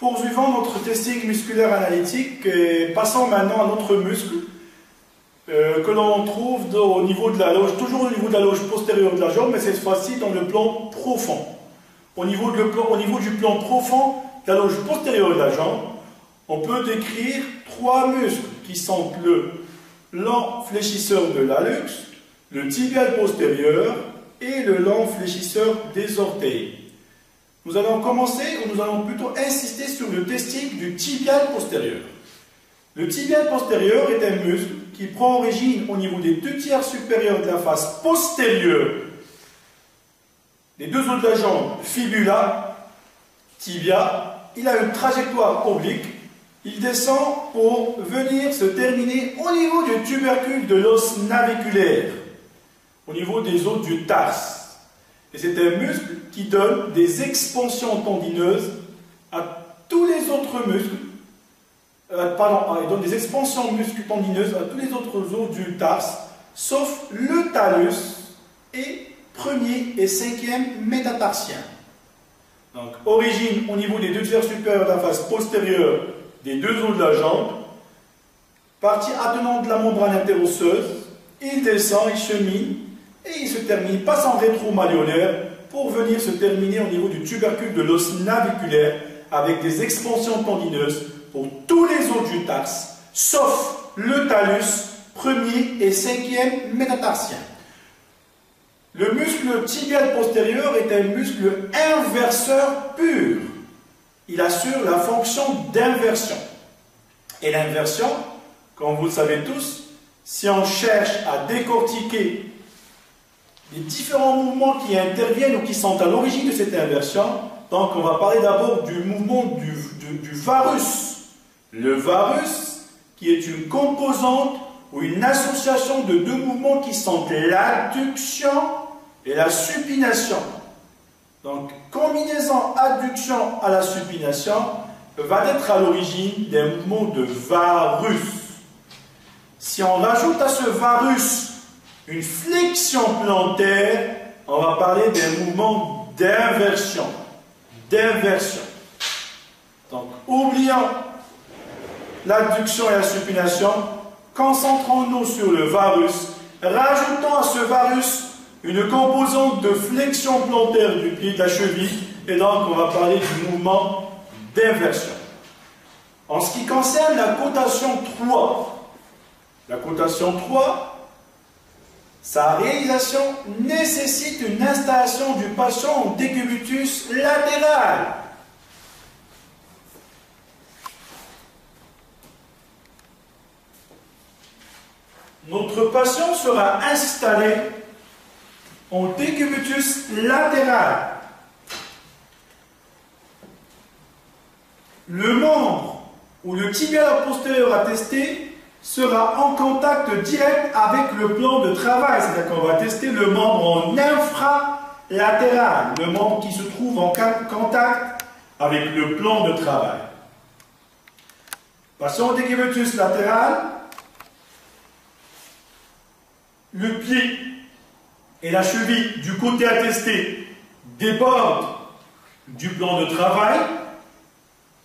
Poursuivons notre testing musculaire analytique et passons maintenant à notre muscle que l'on trouve au niveau de la loge, toujours au niveau de la loge postérieure de la jambe, mais cette fois-ci dans le plan profond. Au niveau du plan profond de la loge postérieure de la jambe, on peut décrire trois muscles qui sont le long fléchisseur de l'hallux, le tibial postérieur et le long fléchisseur des orteils. Nous allons commencer, ou nous allons plutôt insister sur le testing du tibial postérieur. Le tibial postérieur est un muscle qui prend origine au niveau des 2/3 supérieurs de la face postérieure des deux os de la jambe, fibula, tibia. Il a une trajectoire oblique. Il descend pour venir se terminer au niveau du tubercule de l'os naviculaire, au niveau des os du tarse. Et c'est un muscle qui donne des expansions tendineuses à tous les autres muscles. Il donne des expansions tendineuses à tous les autres os du tarse, sauf le talus et premier et cinquième métatarsien. Donc, origine au niveau des 2/3 supérieurs de la face postérieure des deux os de la jambe, partie attenante de la membrane interosseuse, il descend, il chemine, et il se termine, passe en rétro-malléolaire pour venir se terminer au niveau du tubercule de l'os naviculaire avec des expansions tendineuses pour tous les os du tarse, sauf le talus, premier et cinquième métatarsien. Le muscle tibial postérieur est un muscle inverseur pur. Il assure la fonction d'inversion. Et l'inversion, comme vous le savez tous, si on cherche à décortiquer les différents mouvements qui interviennent ou qui sont à l'origine de cette inversion, donc on va parler d'abord du mouvement du varus. Le varus, qui est une composante ou une association de deux mouvements qui sont l'adduction et la supination. Donc, combinaison adduction à la supination va être à l'origine d'un mouvement de varus. Si on rajoute à ce varus une flexion plantaire, on va parler d'un mouvement d'inversion. Donc, oublions l'adduction et la supination, concentrons-nous sur le varus, rajoutons à ce varus une composante de flexion plantaire du pied de la cheville, et donc on va parler du mouvement d'inversion. En ce qui concerne la cotation 3, la cotation 3, sa réalisation nécessite une installation du patient en décubitus latéral. Notre patient sera installé en décubitus latéral. Le membre ou le tibial postérieur à tester sera en contact direct avec le plan de travail. C'est-à-dire qu'on va tester le membre en infralatéral, le membre qui se trouve en contact avec le plan de travail. Passons au décubitus latéral. Le pied et la cheville du côté à tester débordent du plan de travail.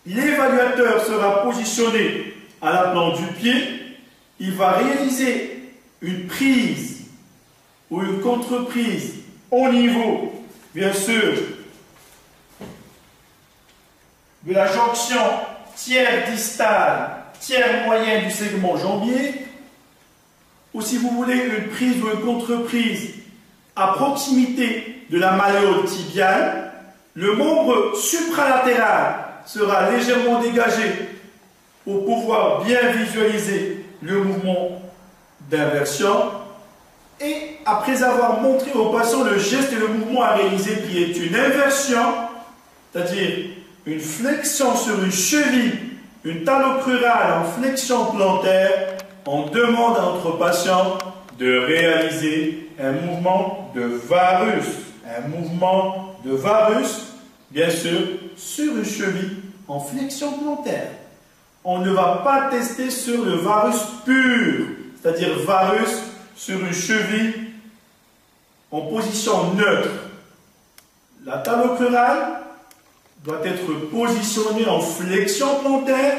L'évaluateur sera positionné à la plante du pied. Il va réaliser une prise ou une contreprise au niveau, bien sûr, de la jonction tiers distale, tiers moyen du segment jambier, ou si vous voulez une prise ou une contreprise à proximité de la malléole tibiale. Le membre supralatéral sera légèrement dégagé pour pouvoir bien visualiser le mouvement d'inversion. Et après avoir montré au patient le geste et le mouvement à réaliser qui est une inversion, c'est-à-dire une flexion sur une cheville, une talocrurale en flexion plantaire, on demande à notre patient de réaliser un mouvement de varus. Un mouvement de varus, bien sûr, sur une cheville en flexion plantaire. On ne va pas tester sur le varus pur, c'est-à-dire varus sur une cheville en position neutre. La talocrurale doit être positionné en flexion plantaire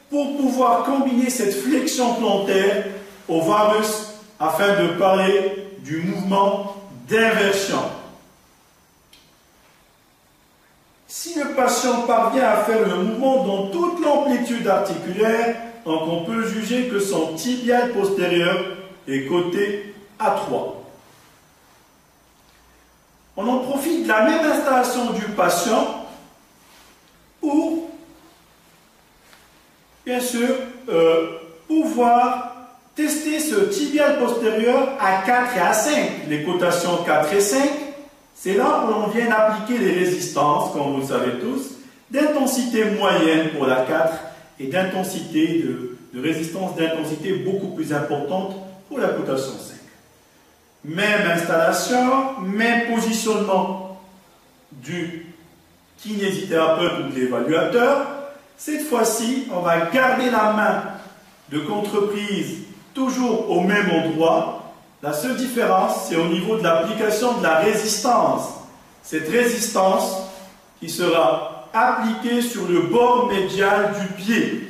pour pouvoir combiner cette flexion plantaire au varus afin de parler du mouvement d'inversion. Si le patient parvient à faire le mouvement dans toute l'amplitude articulaire, donc on peut juger que son tibial postérieur est coté à 3. On en profite de la même installation du patient pour, bien sûr, pouvoir tester ce tibial postérieur à 4 et à 5. Les cotations 4 et 5, c'est là où l'on vient d'appliquer les résistances, comme vous le savez tous, d'intensité moyenne pour la 4 et d'intensité de résistance d'intensité beaucoup plus importante pour la cotation 5. Même installation, même positionnement du kinésithérapeute ou de l'évaluateur. Cette fois-ci, on va garder la main de contreprise toujours au même endroit. La seule différence, c'est au niveau de l'application de la résistance. Cette résistance qui sera appliquée sur le bord médial du pied.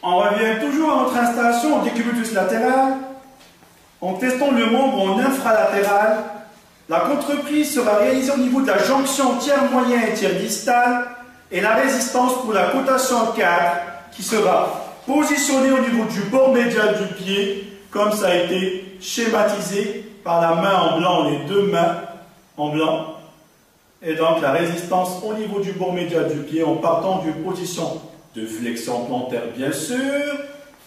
On revient toujours à notre installation en décubitus latéral. En testant le membre en infralatéral, la contreprise sera réalisée au niveau de la jonction tiers moyen et tiers distal et la résistance pour la cotation 4 qui sera positionnée au niveau du bord médial du pied comme ça a été schématisé par la main en blanc, les deux mains en blanc. Et donc la résistance au niveau du bord médial du pied en partant d'une position de flexion plantaire bien sûr,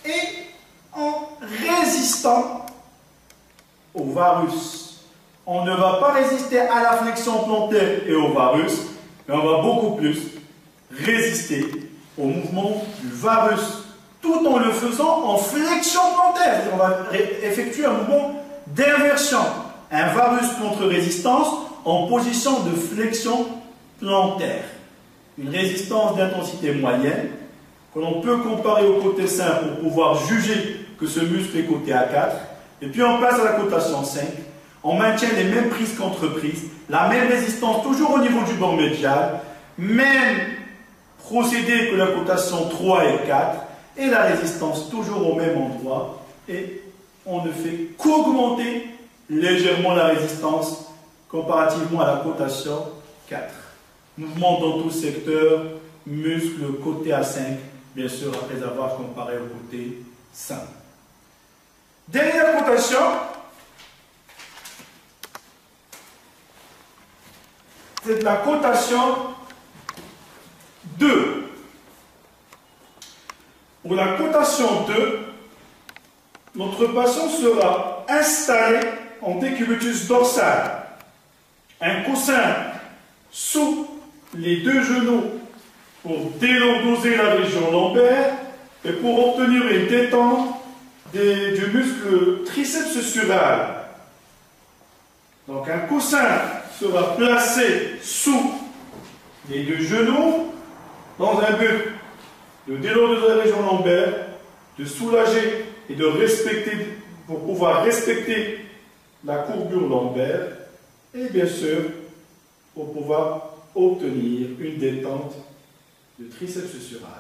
et en résistant au varus. On ne va pas résister à la flexion plantaire et au varus, mais on va beaucoup plus résister au mouvement du varus, tout en le faisant en flexion plantaire. On va effectuer un mouvement d'inversion, un varus contre résistance en position de flexion plantaire. Une résistance d'intensité moyenne que l'on peut comparer au côté sain pour pouvoir juger que ce muscle est coté à 4. Et puis on passe à la cotation 5. On maintient les mêmes prises qu'entreprise, la même résistance toujours au niveau du bord médial, même procédé que la cotation 3 et 4, et la résistance toujours au même endroit. Et on ne fait qu'augmenter légèrement la résistance comparativement à la cotation 4. Mouvement dans tout secteur, muscle côté à 5, bien sûr après avoir comparé au côté sain. Dernière cotation, c'est la cotation 2. Pour la cotation 2, notre patient sera installé en décubitus dorsal, un coussin sous les deux genoux pour délordoser la région lombaire et pour obtenir une détente du muscle triceps sural. Donc un coussin sera placé sous les deux genoux dans un but de délordoser la région lombaire, de soulager et de respecter, pour pouvoir respecter la courbure lombaire et bien sûr pour pouvoir obtenir une détente du triceps sural.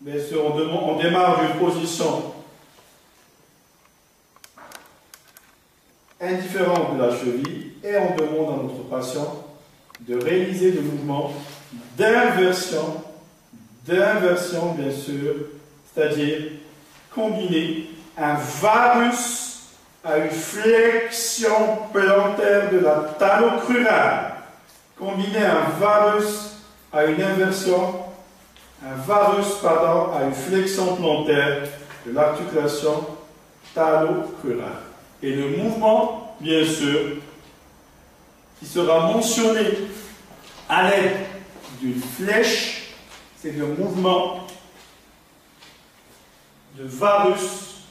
Bien sûr, on démarre d'une position indifférente de la cheville et on demande à notre patient de réaliser le mouvement d'inversion bien sûr, c'est-à-dire combiner un varus à une flexion plantaire de la talocrurale. Combiner un varus à une inversion, à une flexion plantaire de l'articulation talocrurale. Et le mouvement, bien sûr, qui sera mentionné à l'aide d'une flèche, c'est le mouvement de varus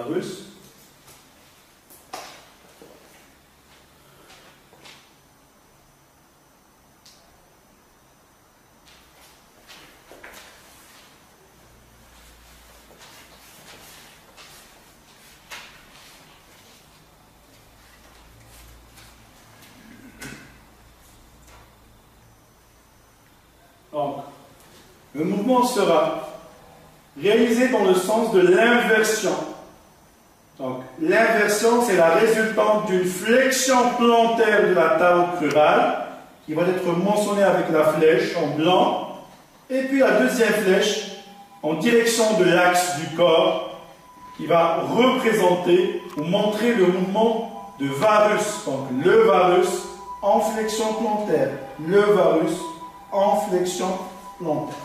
varus. Donc, le mouvement sera réalisé dans le sens de l'inversion. Donc, l'inversion, c'est la résultante d'une flexion plantaire de la table crurale, qui va être mentionnée avec la flèche en blanc, et puis la deuxième flèche en direction de l'axe du corps, qui va représenter ou montrer le mouvement de varus. Donc, le varus en flexion plantaire, le varus en flexion plantaire.